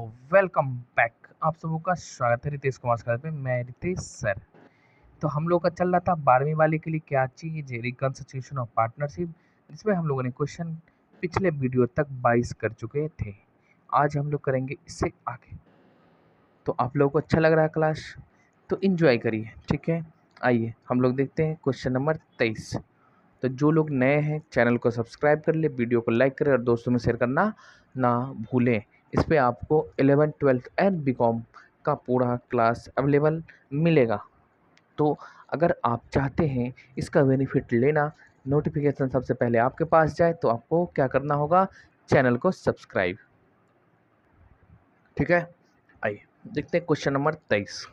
Welcome back. आप सबों का स्वागत है रितेश कुमार सर पे। मैं रितेश सर। तो हम लोग का चल रहा था 12वीं वाले के लिए क्या चीज रिकंस्ट्रक्शन ऑफ पार्टनरशिप, जिसमें हम लोगों ने क्वेश्चन पिछले वीडियो तक 22 कर चुके थे। आज हम लोग करेंगे इससे आगे। तो आप लोगों को अच्छा लग रहा है क्लास, तो इंजॉय करिए, ठीक है। आइए हम लोग देखते हैं क्वेश्चन नंबर 23। तो जो लोग नए हैं चैनल को सब्सक्राइब कर ले, वीडियो को लाइक करें और दोस्तों में शेयर करना ना भूलें। इस पे आपको 11th 12th एंड बीकॉम का पूरा क्लास अवेलेबल मिलेगा। तो अगर आप चाहते हैं इसका बेनिफिट लेना, नोटिफिकेशन सबसे पहले आपके पास जाए, तो आपको क्या करना होगा, चैनल को सब्सक्राइब, ठीक है। आइए देखते हैं क्वेश्चन नंबर 23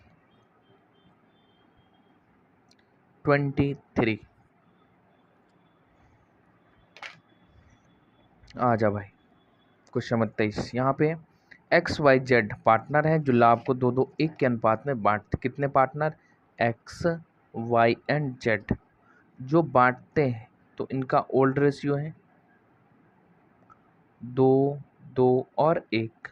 23। आ जा भाई। क्वेश्चन नंबर 23 यहाँ पे XYZ पार्टनर है जो लाभ को 2-2-1 के अनुपात में बांटते। कितने partner? X, Y and Z जो बांटते हैं, तो इनका ओल्ड रेशियो है 2, 2 और 1।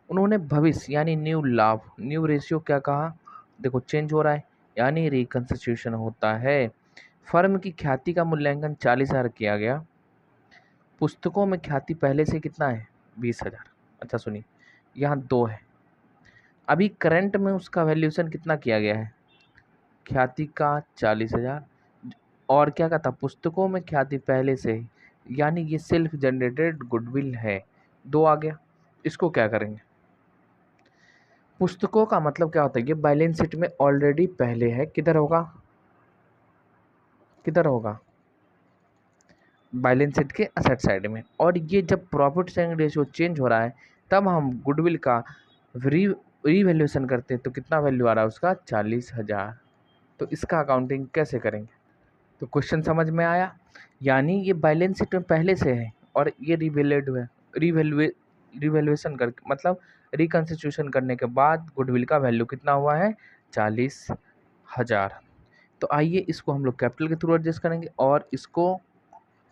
उन्होंने भविष्य यानी न्यू लाभ, न्यू रेशियो क्या कहा, देखो चेंज हो रहा है यानी रिकंस्टिट्यूशन होता है। फर्म की ख्याति का मूल्यांकन 40,000 किया गया। पुस्तकों में ख्याति पहले से कितना है? 20,000। अच्छा सुनिए, यहाँ 2 है। अभी करंट में उसका वैल्यूएशन कितना किया गया है? ख्याति का 40,000। और क्या कहता, पुस्तकों में ख्याति पहले से ही, यानी ये सेल्फ जनरेटेड गुडविल है। 2 आ गया। इसको क्या करेंगे? पुस्तकों का मतलब क्या होता है, ये बैलेंस शीट में ऑलरेडी पहले है। किधर होगा? किधर होगा? बैलेंस शीट के असेट साइड में। और ये जब प्रॉफिट शेयरिंग रेशियो चेंज हो रहा है, तब हम गुडविल का रीवैल्यूएशन करते हैं। तो कितना वैल्यू आ रहा है उसका? 40,000। तो इसका अकाउंटिंग कैसे करेंगे? तो क्वेश्चन समझ में आया। यानी ये बैलेंस शीट में पहले से है और ये रिवैल्यूएशन कर मतलब रिकंस्टिट्यूशन करने के बाद गुडविल का वैल्यू कितना हुआ है? 40,000। तो आइए इसको हम लोग कैपिटल के थ्रू एडजस्ट करेंगे और इसको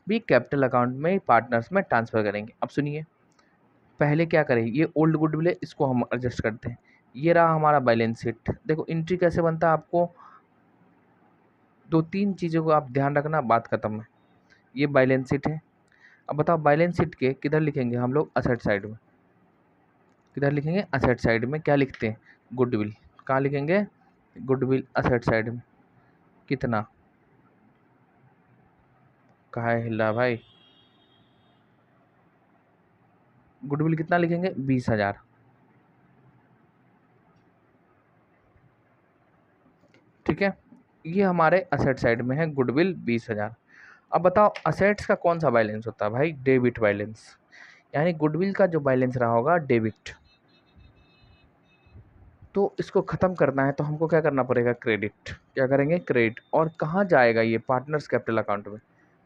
भी कैपिटल अकाउंट में पार्टनर्स में ट्रांसफर करेंगे। अब सुनिए, पहले क्या करें, ये ओल्ड गुडविल है, इसको हम एडजस्ट करते हैं। ये रहा हमारा बैलेंस शीट। देखो एंट्री कैसे बनता है, आपको 2-3 चीज़ों को आप ध्यान रखना, बात खत्म है। ये बैलेंस शीट है। अब बताओ बैलेंस शीट के किधर लिखेंगे हम लोग? असेट साइड में। किधर लिखेंगे? असेट साइड में। क्या लिखते हैं? गुडविल। कहाँ लिखेंगे? गुडविल असेट साइड में। कितना? कहाँ है हिला भाई? गुडविल कितना लिखेंगे? 20,000। ठीक है, ये हमारे असेट साइड में है गुडविल 20,000। अब बताओ असेट्स का कौन सा बैलेंस होता है भाई? Debit balance. यानी गुडविल का जो बैलेंस रहा होगा डेबिट। तो इसको ख़त्म करना है तो हमको क्या करना पड़ेगा? क्रेडिट। क्या करेंगे? क्रेडिट। और कहाँ जाएगा ये? पार्टनर्स कैपिटल अकाउंट में।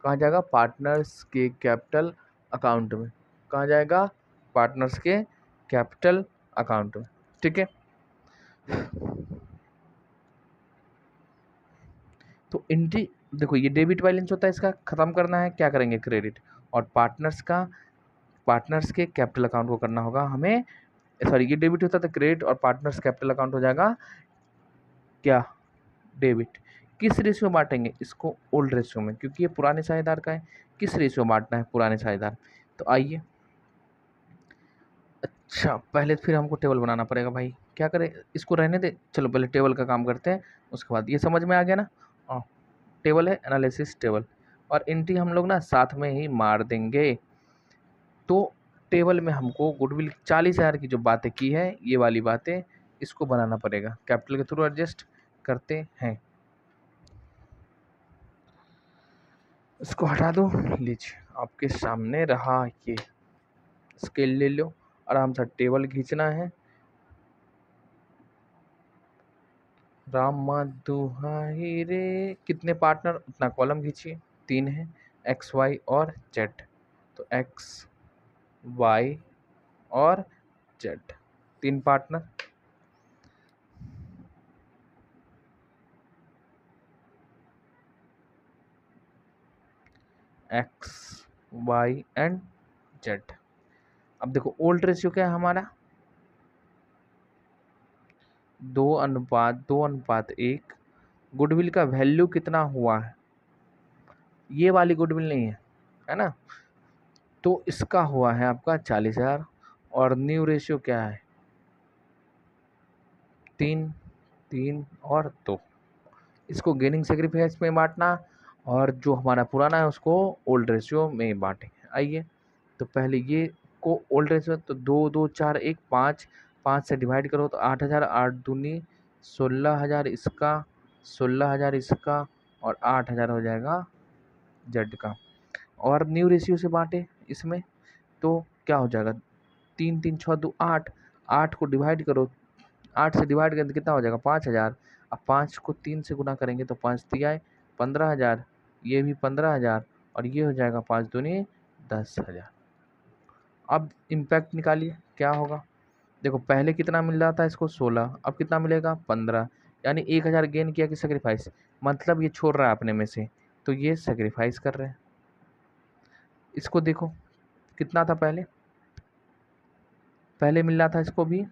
कहाँ जाएगा? पार्टनर्स के कैपिटल अकाउंट में। कहाँ जाएगा? पार्टनर्स के कैपिटल अकाउंट में। ठीक है। तो एंट्री देखो, ये डेबिट बैलेंस होता है, इसका ख़त्म करना है, क्या करेंगे? क्रेडिट। और पार्टनर्स के कैपिटल अकाउंट को करना होगा हमें, सॉरी ये डेबिट होता था, क्रेडिट और पार्टनर्स कैपिटल अकाउंट हो जाएगा क्या? डेबिट। किस रेशियो में बांटेंगे इसको? ओल्ड रेशियो में, क्योंकि ये पुराने साझेदार का है। किस रेशियो में बांटना है? पुराने साझेदार। तो आइए, अच्छा पहले फिर हमको टेबल बनाना पड़ेगा भाई। क्या करें, इसको रहने दे, चलो पहले टेबल का काम करते हैं, उसके बाद ये समझ में आ गया ना। हाँ, टेबल है एनालिसिस टेबल, और एंट्री हम लोग ना साथ में ही मार देंगे। तो टेबल में हमको गुडविल 40,000 की जो बातें की है, ये वाली बातें, इसको बनाना पड़ेगा। कैपिटल के थ्रू एडजस्ट करते हैं। इसको हटा दो, लीजिए आपके सामने रहा। ये स्केल ले लो, आराम से टेबल खींचना है। रामा दुहाई रे। कितने पार्टनर उतना कॉलम खींचिए। 3 है, एक्स वाई और जेड। तो एक्स वाई और Z, 3 partner. X Y and Z. अब देखो ओल्ड रेशियो क्या है हमारा? 2:1। गुडविल का वैल्यू कितना हुआ है, ये वाली गुडविल नहीं है ना, तो इसका हुआ है आपका 40,000। और न्यू रेशियो क्या है, 3, 3 और 2। इसको गेनिंग सेक्रीफाइस में बांटना, और जो हमारा पुराना है उसको ओल्ड रेशियो में बांटेंगे। आइए, तो पहले ये को ओल्ड रेशियो, तो 2, 2, 4, 1, 5, 5 से डिवाइड करो तो 8,000, 8 दूनी 16,000 इसका, 16,000 इसका, और 8,000 हो जाएगा जेड का। और न्यू रेशियो से बांटे इसमें, तो क्या हो जाएगा, 3, 3, 6, 2, 8, 8 को डिवाइड करो, 8 से डिवाइड करें तो कितना हो जाएगा, 5,000। अब 5 को 3 से गुना करेंगे तो 5 तिया 15,000, ये भी 15,000, और ये हो जाएगा 5 दूनी 10,000। अब इम्पैक्ट निकालिए क्या होगा। देखो पहले कितना मिल रहा था इसको 16, अब कितना मिलेगा 15, यानी 1,000 गेन किया कि सेक्रीफाइस, मतलब ये छोड़ रहा है अपने में से, तो ये सेक्रीफाइस कर रहे हैं। इसको देखो कितना था पहले, पहले मिल रहा था इसको भी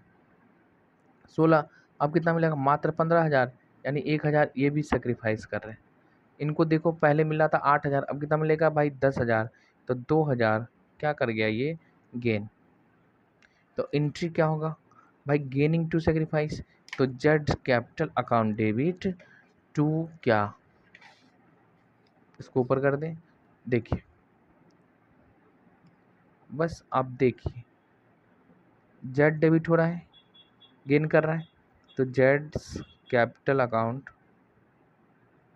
16, अब कितना मिलेगा मात्र 15,000, यानी 1,000 ये भी सेक्रीफाइस कर रहे हैं। इनको देखो पहले मिल रहा था 8,000, अब कितना मिलेगा भाई 10,000, तो 2,000 क्या कर गया ये गेन। तो एंट्री क्या होगा भाई, गेनिंग टू सेक्रीफाइस, तो Z capital account debit to क्या, इसको ऊपर कर दें। देखिए बस आप देखिए, जेड डेबिट हो रहा है, गेन कर रहा है, तो Z capital account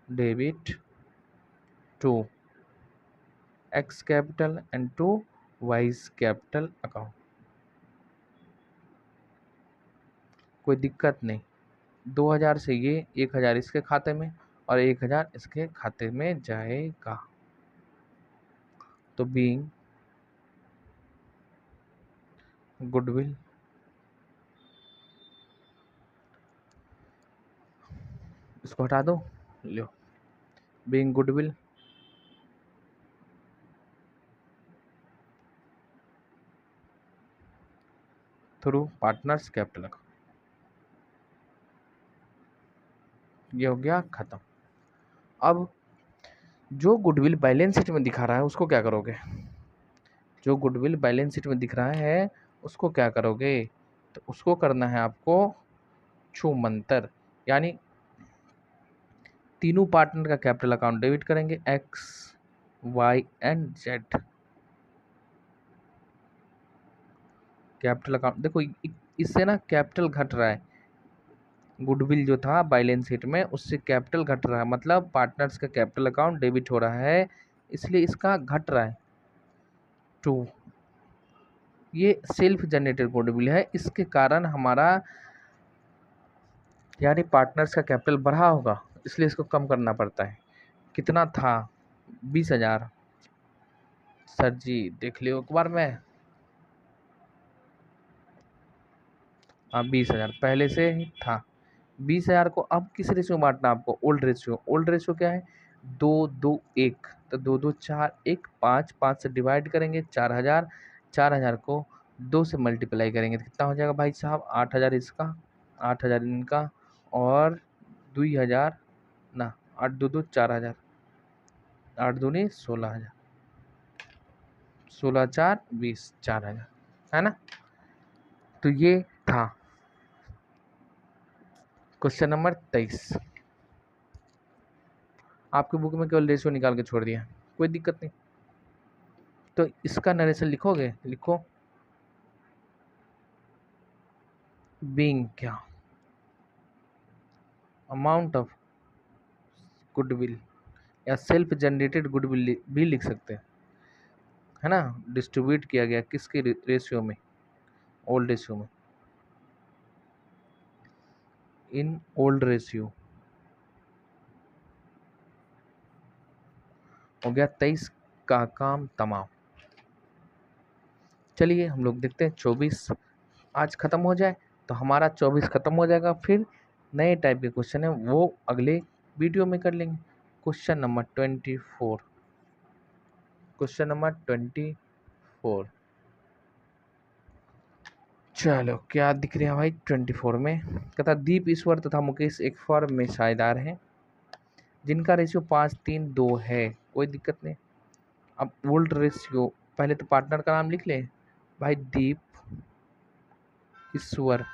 debit to X capital and to Y's capital account. कोई दिक्कत नहीं, 2,000 से ये 1,000 इसके खाते में और 1,000 इसके खाते में जाएगा। तो बीइंग गुडविल इसको हटा दो, लो, being goodwill through partners capital account, ये हो गया खत्म। अब जो गुडविल बैलेंस शीट में दिखा रहा है उसको क्या करोगे, जो गुडविल बैलेंस शीट में दिख रहा है उसको क्या करोगे, तो उसको करना है आपको छूमंतर, यानी तीनों पार्टनर का कैपिटल अकाउंट डेबिट करेंगे, X Y and Z. Capital account देखो इससे ना कैपिटल घट रहा है, गुडविल जो था बैलेंस शीट में उससे कैपिटल घट रहा है, मतलब पार्टनर्स का कैपिटल अकाउंट डेबिट हो रहा है, इसलिए इसका घट रहा है 2। ये सेल्फ जनरेटेड गुडविल है, इसके कारण हमारा यानी पार्टनर्स का कैपिटल बढ़ा होगा, इसलिए इसको कम करना पड़ता है। कितना था 20,000, सर जी देख लियो एक बार में, हाँ 20,000 पहले से ही था। 20,000 को अब किस रेशियो में बांटना आपको, ओल्ड रेशियो। ओल्ड रेशियो क्या है, 2, 2, 1, तो 2, 2, 4, 1, 5, 5 से डिवाइड करेंगे 4,000, 4,000 को 2 से मल्टीप्लाई करेंगे तो कितना हो जाएगा भाई साहब, 8,000 इसका, 8,000 इनका, और 2,000 ना, 8 2 2 4,000, 8 दूनी 16,000, 16 4 20, 4,000 है ना। तो ये था क्वेश्चन नंबर 23। आपके बुक में केवल रेशियो निकाल के छोड़ दिया, कोई दिक्कत नहीं। तो इसका नरेशन लिखोगे, लिखो बीइंग क्या, अमाउंट ऑफ गुडविल, या सेल्फ जनरेटेड गुडविल भी लिख सकते हैं, है ना, डिस्ट्रीब्यूट किया गया किसके रेशियो में, ओल्ड रेशियो में, इन ओल्ड रेशियो। हो गया 23 का काम तमाम। चलिए हम लोग देखते हैं 24 आज खत्म हो जाए तो हमारा 24 खत्म हो जाएगा, फिर नए टाइप के क्वेश्चन है वो अगले वीडियो में कर लेंगे। क्वेश्चन नंबर 24, क्वेश्चन नंबर 24, चलो क्या दिख रहा है भाई 24 में, कहता दीप ईश्वर तथा मुकेश एक फर्म में साझेदार हैं जिनका रेशियो 5:3:2 है, कोई दिक्कत नहीं। अब वोल्ट रेशियो, पहले तो पार्टनर का नाम लिख ले भाई, दीप ईश्वर,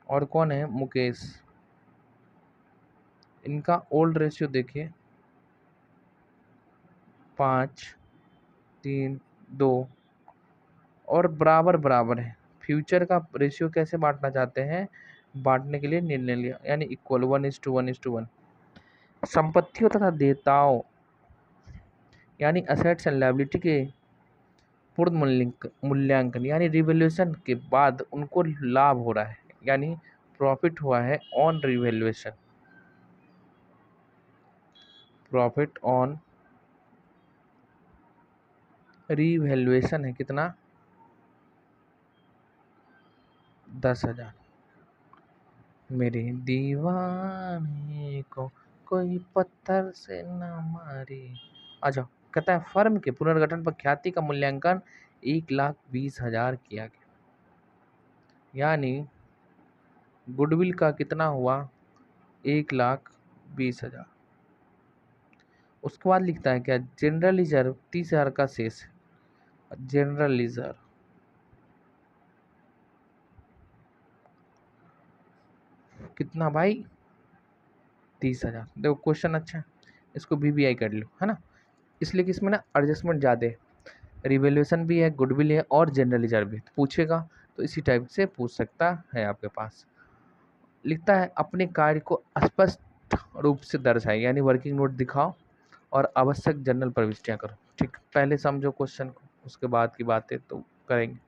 और कौन है मुकेश। इनका ओल्ड रेशियो देखिए 5:3:2 और बराबर बराबर है। फ्यूचर का रेशियो कैसे बांटना चाहते हैं, बांटने के लिए निर्णय लिया, यानी इक्वल 1:1:1। संपत्तियों तथा देयताओं यानी असेट्स एंड लायबिलिटी के पूर्ण मूल्यांकन यानी रिवैल्यूएशन के बाद उनको लाभ हो रहा है, यानी प्रॉफिट हुआ है on revaluation. Profit on revaluation है कितना, 10,000। मेरे दीवाने को कोई पत्थर से न मारे। अच्छा, कहता है फर्म के पुनर्गठन पर ख्याति का मूल्यांकन 1,20,000 किया गया, यानी गुडविल का कितना हुआ 1,20,000। उसके बाद लिखता है क्या, जनरल रिजर्व 30,000 का शेष है। जनरल रिजर्व कितना भाई 30,000। देखो क्वेश्चन अच्छा है, इसको VBI कर लो, है ना। इसलिए कि इसमें ना एडजस्टमेंट ज़्यादा है, रिवैल्यूएशन भी है, गुडविल है और जनरल रिजर्व भी। तो पूछेगा तो इसी टाइप से पूछ सकता है आपके पास। लिखता है अपने कार्य को स्पष्ट रूप से दर्शाए, यानी वर्किंग नोट दिखाओ और आवश्यक जनरल प्रविष्टियां करो। ठीक, पहले समझो क्वेश्चन को, उसके बाद की बातें तो करेंगे।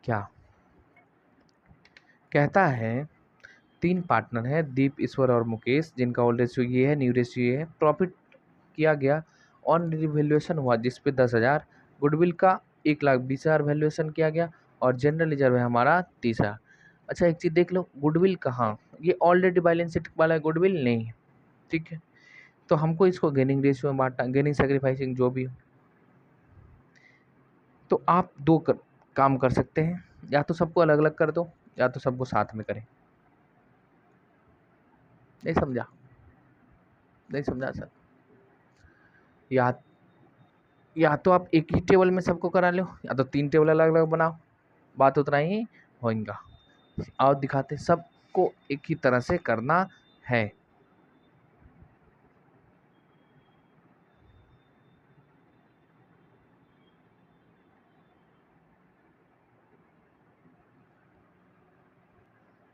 क्या कहता है, 3 पार्टनर हैं दीप, ईश्वर और मुकेश, जिनका ओल्ड रेशियो ये है, न्यू रेशियो ये है। प्रॉफिट किया गया ऑन रिवैल्यूएशन हुआ जिसपे 10,000, गुडविल का 1,20,000 वैल्यूएशन किया गया और जनरल रिजर्व है हमारा 30,000। अच्छा एक चीज़ देख लो, गुडविल कहाँ, ये ऑलरेडी बैलेंस शीट वाला गुडविल नहीं है, ठीक है। तो हमको इसको गेनिंग रेशियो में बांटना, गेनिंग सैक्रिफाइसिंग जो भी हो। तो आप काम कर सकते हैं, या तो सबको अलग अलग कर दो या तो सबको साथ में करें। नहीं समझा, नहीं समझा सर। या या तो आप एक ही टेबल में सबको करा लो, या तो 3 टेबल अलग अलग बनाओ, बात उतना ही होगा। और दिखाते सबको एक ही तरह से करना है।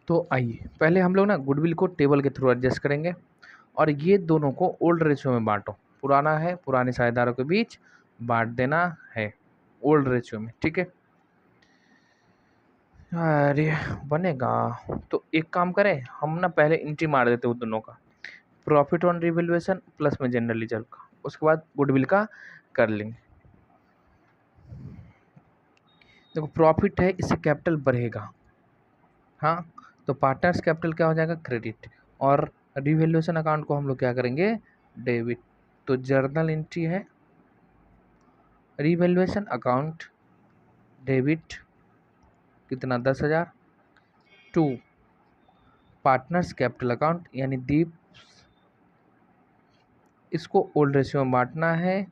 तो आइए पहले हम लोग ना गुडविल को टेबल के थ्रू एडजस्ट करेंगे और ये दोनों को ओल्ड रेशियो में बांटो। पुराना है, पुराने साझेदारों के बीच बांट देना है ओल्ड रेशियो में, ठीक है। अरे बनेगा तो एक काम करें हम ना, पहले एंट्री मार देते हैं दोनों का, प्रॉफिट ऑन रिवैल्यूएशन प्लस में जनरल रिजर्व का, उसके बाद गुडविल का कर लेंगे। देखो प्रॉफिट है, इससे कैपिटल बढ़ेगा, हाँ, तो पार्टनर्स कैपिटल क्या हो जाएगा, क्रेडिट, और रिवैल्यूएशन अकाउंट को हम लोग क्या करेंगे, डेबिट। तो जर्नल एंट्री है रिवैल्यूएशन अकाउंट डेबिट कितना 10,000 टू पार्टनर्स कैपिटल अकाउंट यानी दीप, इसको ओल्ड रेशियो में बांटना है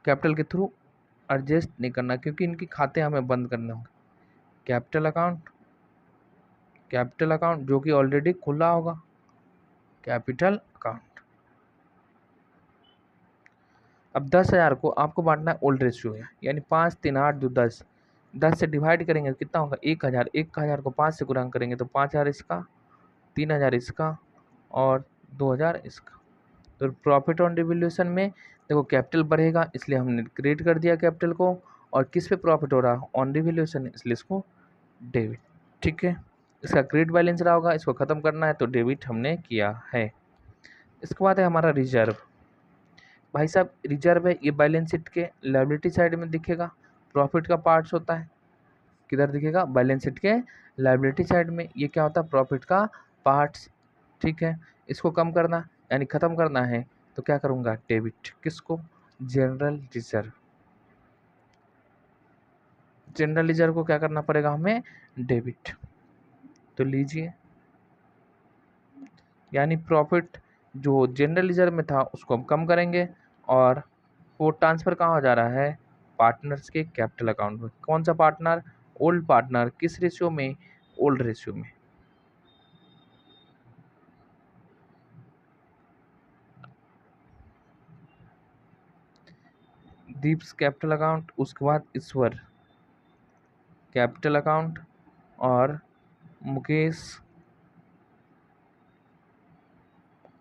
कैपिटल के थ्रू, एडजस्ट नहीं करना क्योंकि इनके खाते हमें बंद करने होंगे। कैपिटल अकाउंट जो कि ऑलरेडी खुला होगा, कैपिटल अकाउंट। अब 10,000 को आपको बांटना है ओल्ड रेशियो है, यानी 5, 3, 8, 2, 10। 10 से डिवाइड करेंगे तो कितना होगा 1,000। 1,000 को 5 से गुणा करेंगे तो 5,000 इसका, 3,000 इसका और 2,000 इसका। तो प्रॉफिट ऑन रिवैल्यूएशन में देखो कैपिटल बढ़ेगा इसलिए हमने क्रिएट कर दिया कैपिटल को, और किस पे प्रॉफिट हो रहा है, ऑन रिवैल्यूएशन, इसलिए इसको डेबिट, ठीक है। इसका क्रेडिट बैलेंस रहा होगा, इसको ख़त्म करना है तो डेबिट हमने किया है। इसके बाद है हमारा रिजर्व। भाई साहब रिजर्व है, ये बैलेंस शीट के लायबिलिटी साइड में दिखेगा, प्रॉफिट का पार्ट्स होता है, किधर दिखेगा, बैलेंस शीट के लायबिलिटी साइड में। ये क्या होता है, प्रॉफिट का पार्ट्स, ठीक है। इसको कम करना यानी ख़त्म करना है तो क्या करूँगा, डेबिट, किसको, जनरल रिजर्व। जनरल रिजर्व को क्या करना पड़ेगा हमें, डेबिट। तो लीजिए, यानी प्रॉफिट जो जनरल रिजर्व में था उसको हम कम करेंगे और वो ट्रांसफर कहाँ हो जा रहा है, पार्टनर्स के कैपिटल अकाउंट में। कौन सा पार्टनर, ओल्ड पार्टनर। किस रेशियो में, ओल्ड रेशियो में। दीप्स कैपिटल अकाउंट, उसके बाद ईश्वर कैपिटल अकाउंट और मुकेश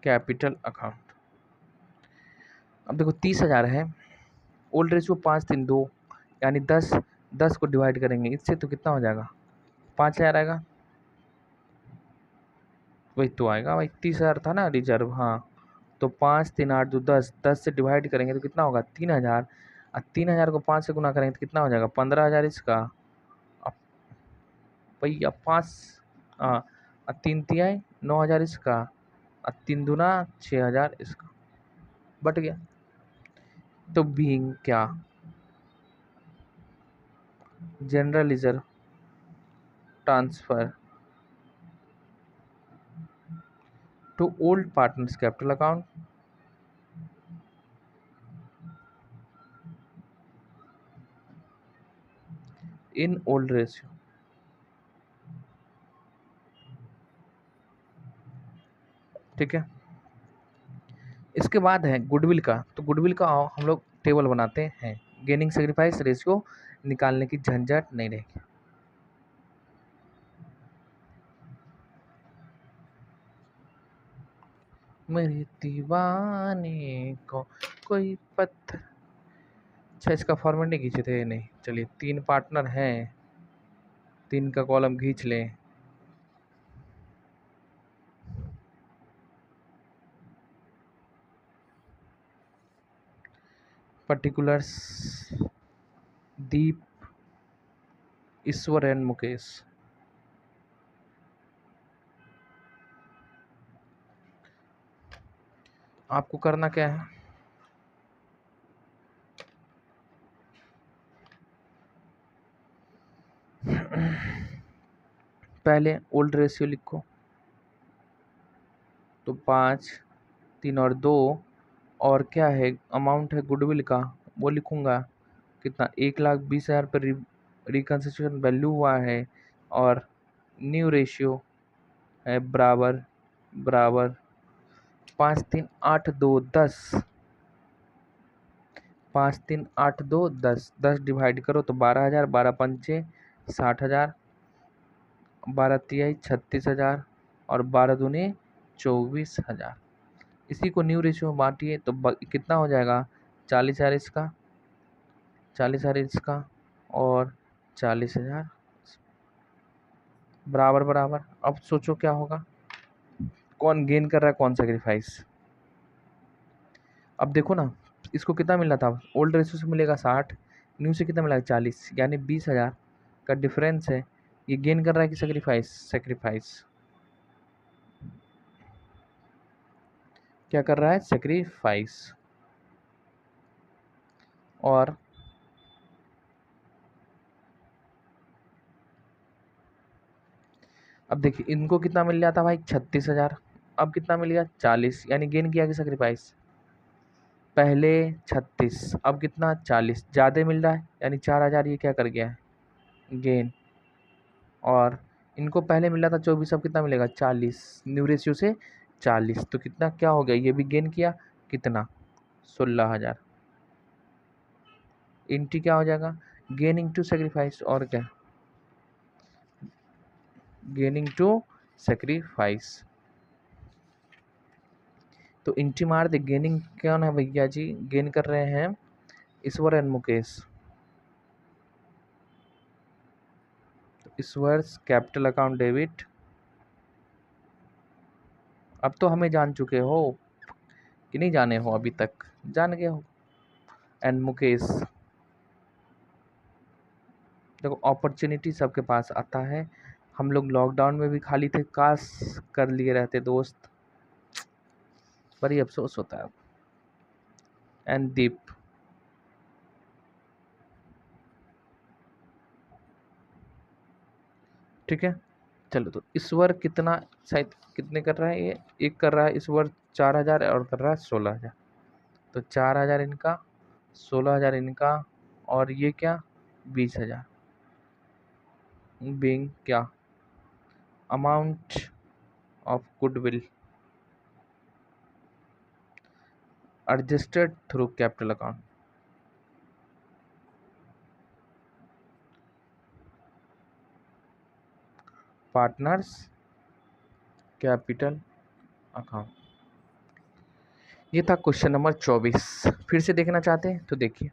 कैपिटल अकाउंट। अब देखो 30,000 है, ओल्ड रेशियो 5:3:2, यानी 10 को डिवाइड करेंगे इससे तो कितना हो जाएगा, 5,000 आएगा। वही तो आएगा भाई, 30,000 था ना रिजर्व। हाँ, तो 5, 3, 8, 2, 10 से डिवाइड करेंगे तो कितना होगा, 3,000। और 3,000 को 5 से गुना करेंगे तो कितना हो जाएगा, 15,000 इसका। अब भाई अब 5, हाँ, और 3 तिहाई 9,000 इसका, और 3 दूना 6,000 इसका, बट गया। तो बीइंग क्या, general reserve transfer to old partners capital account in old ratio. ठीक है, इसके बाद है गुडविल का। तो गुडविल का हम लोग टेबल बनाते हैं, गेनिंग सेक्रीफाइस रेशियो निकालने की झंझट नहीं रहेगी। मेरे दीवाने को कोई पत्थर। अच्छा, इसका फॉर्मेट नहीं खींचे थे, नहीं, चलिए 3 पार्टनर हैं, 3 का कॉलम खींच लें। Particulars Deep, Ishwar and Mukesh. आपको करना क्या है, पहले ओल्ड रेशियो लिखो, तो 5, 3 और 2, और क्या है अमाउंट है गुडविल का, वो लिखूंगा कितना, 1,20,000 पर रिकंस्ट्रक्शन वैल्यू हुआ है, और न्यू रेशियो है बराबर बराबर 5, 3, 8, 2, 10। 5, 3, 8, 2, 10, 10 डिवाइड करो तो 12,000, 12 पंचे 60,000, 12 तिहाई 36,000, और 12 दूनी 24,000। इसी को न्यू रेशियो में बांटिए तो कितना हो जाएगा, 40,000 इसका, 40,000 इसका, और 40,000 बराबर बराबर। अब सोचो क्या होगा, कौन गेन कर रहा है, कौन सेक्रीफाइस। अब देखो ना, इसको कितना मिलना था, ओल्ड रेशियो से मिलेगा 60, न्यू से कितना मिलेगा 40, यानी 20,000 का डिफरेंस है। ये गेन कर रहा है कि सेक्रीफाइस, सेक्रीफाइस। क्या कर रहा है, सेक्रीफाइस। और अब देखिए इनको कितना मिल जाता भाई, 36,000। अब कितना मिल गया, 40, यानी गेन किया कि सेक्रीफाइस। पहले 36, अब कितना 40, ज़्यादा मिल रहा है, यानी 4,000 ये क्या कर गया है, गेन। और इनको पहले मिला था 24, अब कितना मिलेगा 40, न्यू रेशियो से 40, तो कितना क्या हो गया, ये भी गेन किया कितना, 16,000। इंटी क्या हो जाएगा, गेनिंग टू सेक्रीफाइस, और क्या, गेनिंग टू सेक्रीफाइस। तो इंटी मार दे, गेनिंग कौन है भैया जी, गेन कर रहे हैं Ishwar and Mukesh. Ishwar capital account debit, अब तो हमें जान चुके हो कि नहीं जाने हो, अभी तक जान गए हो। एंड मुकेश, देखो अपॉर्चुनिटी सबके पास आता है, हम लोग लॉकडाउन में भी खाली थे, काश कर लिए रहते दोस्त, बड़ी अफसोस होता है। एंड दीप, ठीक है। चलो तो इस वर्ष कितना, शायद कितने कर रहा है ये, एक कर रहा है इस वर्ष 4000 और कर रहा है 16000। तो 4000 इनका, 16000 इनका, और ये क्या 20000, बीइंग क्या amount of goodwill adjusted through capital account. Partners capital account. ये था क्वेश्चन नंबर 24। फिर से देखना चाहते हैं तो देखिए,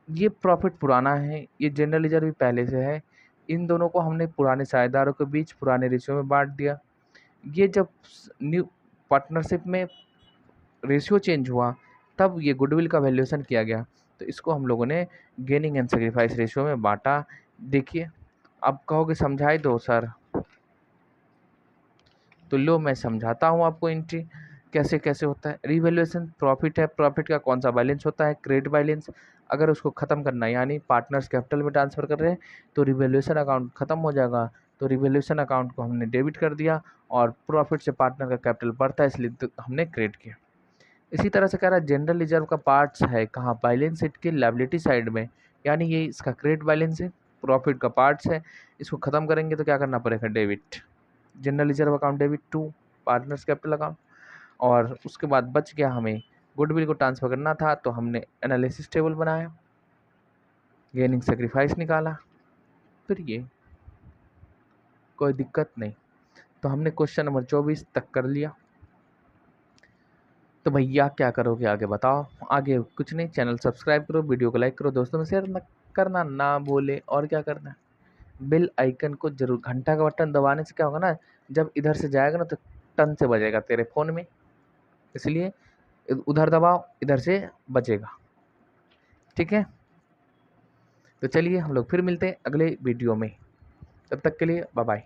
ये प्रॉफिट पुराना है, ये जनरल रिजर्व भी पहले से है। इन दोनों को हमने पुराने साझेदारों के बीच पुराने रेशियो में बांट दिया। ये जब न्यू पार्टनरशिप में रेशियो चेंज हुआ तब ये गुडविल का वैल्यूएशन किया गया, तो इसको हम लोगों ने गेनिंग एंड सेक्रीफाइस रेशियो में बांटा। देखिए, अब कहोगे समझाई दो सर, तो लो मैं समझाता हूँ आपको एंट्री कैसे कैसे होता है। रिवैल्यूएशन प्रॉफिट है, प्रॉफिट का कौन सा बैलेंस होता है, क्रेडिट बैलेंस। अगर उसको ख़त्म करना है यानी पार्टनर्स कैपिटल में ट्रांसफ़र कर रहे हैं तो रिवैल्यूएशन अकाउंट ख़त्म हो जाएगा, तो रिवैल्यूएशन अकाउंट को हमने डेबिट कर दिया, और प्रॉफिट से पार्टनर का कैपिटल बढ़ता है इसलिए तो हमने क्रेडिट किया। इसी तरह से कह रहा है जनरल रिजर्व का पार्ट्स है कहाँ, बैलेंस शीट के लायबिलिटी साइड में, यानी ये इसका क्रेडिट बैलेंस है, प्रॉफिट का पार्ट्स है। इसको ख़त्म करेंगे तो क्या करना पड़ेगा, debit, general reserve account debit to partners capital account. और उसके बाद बच गया हमें गुडविल को ट्रांसफ़र करना था, तो हमने एनालिसिस टेबल बनाया, गेनिंग सेक्रीफाइस निकाला, फिर ये कोई दिक्कत नहीं। तो हमने क्वेश्चन नंबर 24 तक कर लिया। तो भैया क्या करोगे आगे बताओ। आगे कुछ नहीं, चैनल सब्सक्राइब करो, वीडियो को लाइक करो, दोस्तों में शेयर करना ना बोले, और क्या करना है, बेल आइकन को जरूर, घंटा का बटन दबाने से क्या होगा ना, जब इधर से जाएगा ना तो टन से बजेगा तेरे फ़ोन में, इसलिए उधर दबाओ, इधर से बजेगा, ठीक है। तो चलिए हम लोग फिर मिलते हैं अगले वीडियो में, तब तक के लिए बाय बाय।